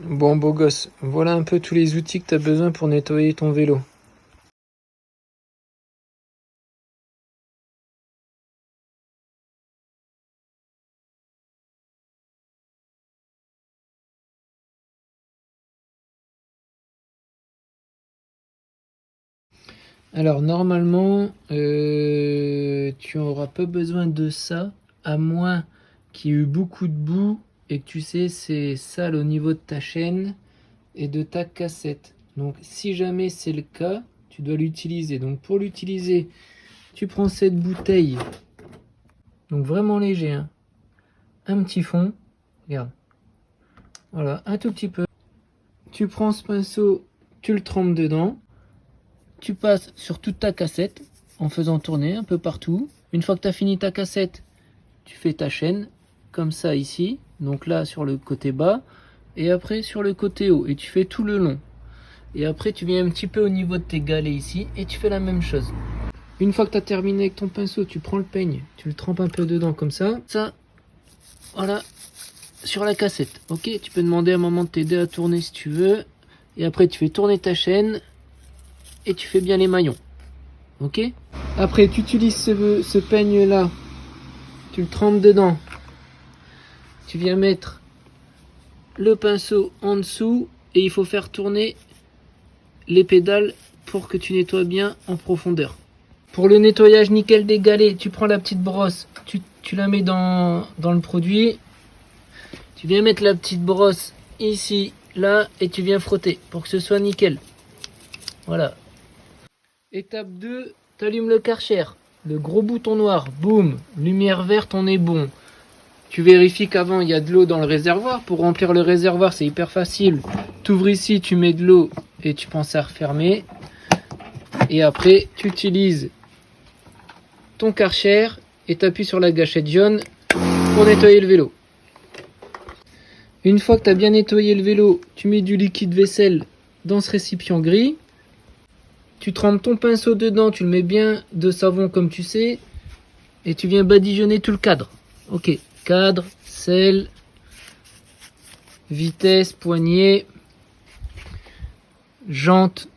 Bon beau gosse, voilà un peu tous les outils que tu as besoin pour nettoyer ton vélo. Alors normalement, tu n'auras pas besoin de ça, à moins qu'il y ait eu beaucoup de boue et que tu sais c'est sale au niveau de ta chaîne et de ta cassette. Donc si jamais c'est le cas, tu dois l'utiliser. Donc pour l'utiliser, tu prends cette bouteille, donc vraiment léger, hein, un petit fond, regarde, voilà, un tout petit peu. Tu prends ce pinceau, tu le trempes dedans, tu passes sur toute ta cassette en faisant tourner un peu partout. Une fois que tu as fini ta cassette, tu fais ta chaîne comme ça ici, donc là sur le côté bas, et après sur le côté haut, et tu fais tout le long. Et après tu viens un petit peu au niveau de tes galets ici, et tu fais la même chose. Une fois que tu as terminé avec ton pinceau, tu prends le peigne, tu le trempes un peu dedans comme ça, voilà, sur la cassette. Ok, tu peux demander à maman de t'aider à tourner si tu veux, et après tu fais tourner ta chaîne, et tu fais bien les maillons. Ok. Après tu utilises ce peigne là, tu le trempes dedans, tu viens mettre le pinceau en dessous et il faut faire tourner les pédales pour que tu nettoies bien en profondeur. Pour le nettoyage nickel des galets, tu prends la petite brosse, tu la mets dans le produit, tu viens mettre la petite brosse ici, là, et tu viens frotter pour que ce soit nickel. Voilà. Étape 2, tu allumes le Karcher, le gros bouton noir, boum, lumière verte, on est bon. Tu vérifies qu'avant il y a de l'eau dans le réservoir. Pour remplir le réservoir, c'est hyper facile. Tu ouvres ici, tu mets de l'eau et tu penses à refermer. Et après, tu utilises ton Karcher et tu appuies sur la gâchette jaune pour nettoyer le vélo. Une fois que tu as bien nettoyé le vélo, tu mets du liquide vaisselle dans ce récipient gris. Tu trempes ton pinceau dedans, tu le mets bien de savon comme tu sais. Et tu viens badigeonner tout le cadre. Ok, cadre, selle, vitesse, poignée, jante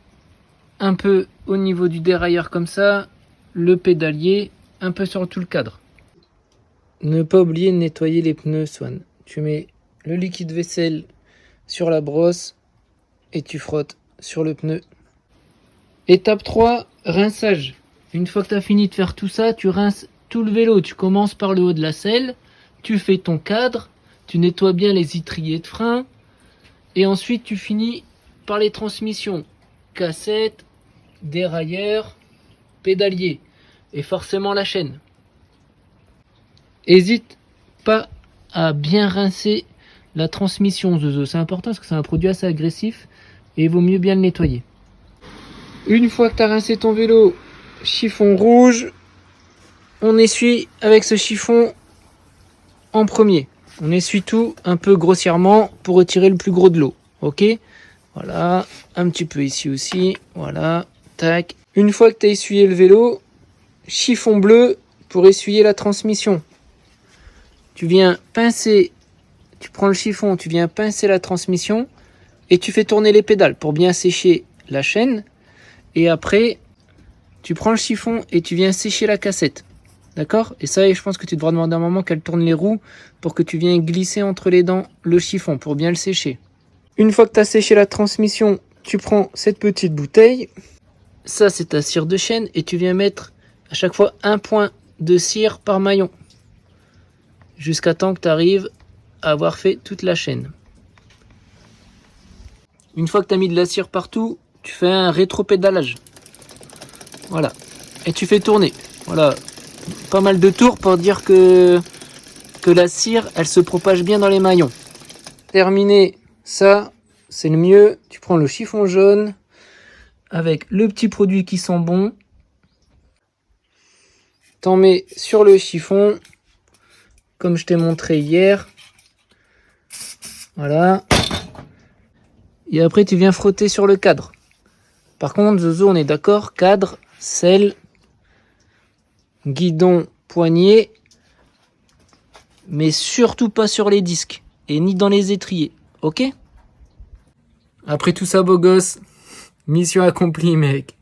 un peu au niveau du dérailleur comme ça, le pédalier un peu sur tout le cadre. Ne pas oublier de nettoyer les pneus, Swan. Tu mets le liquide vaisselle sur la brosse et tu frottes sur le pneu. Étape 3, rinçage. Une fois que tu as fini de faire tout ça, tu rinces tout le vélo. Tu commences par le haut de la selle, tu fais ton cadre, tu nettoies bien les étriers de frein et ensuite tu finis par les transmissions, cassette, dérailleur, pédalier et forcément la chaîne. Hésite pas à bien rincer la transmission, Zozo. C'est important parce que c'est un produit assez agressif et il vaut mieux bien le nettoyer. Une fois que tu as rincé ton vélo, chiffon rouge, on essuie avec ce chiffon en premier. On essuie tout un peu grossièrement pour retirer le plus gros de l'eau. Ok, voilà, un petit peu ici aussi. Voilà, tac. Une fois que tu as essuyé le vélo, chiffon bleu pour essuyer la transmission. Tu viens pincer, tu prends le chiffon, tu viens pincer la transmission et tu fais tourner les pédales pour bien sécher la chaîne. Et après, tu prends le chiffon et tu viens sécher la cassette. D'accord? Et ça, je pense que tu devras demander à un moment qu'elle tourne les roues pour que tu viennes glisser entre les dents le chiffon pour bien le sécher. Une fois que tu as séché la transmission, tu prends cette petite bouteille. Ça, c'est ta cire de chaîne et tu viens mettre à chaque fois un point de cire par maillon. Jusqu'à temps que tu arrives à avoir fait toute la chaîne. Une fois que tu as mis de la cire partout, tu fais un rétropédalage. Voilà. Et tu fais tourner. Voilà. Pas mal de tours pour dire que la cire, elle se propage bien dans les maillons. Terminé ça, c'est le mieux. Tu prends le chiffon jaune avec le petit produit qui sent bon. T'en mets sur le chiffon, comme je t'ai montré hier. Voilà. Et après, tu viens frotter sur le cadre. Par contre, Zozo, on est d'accord, cadre, selle, guidon, poignée, mais surtout pas sur les disques et ni dans les étriers. Ok? Après tout ça, beau gosse, mission accomplie, mec.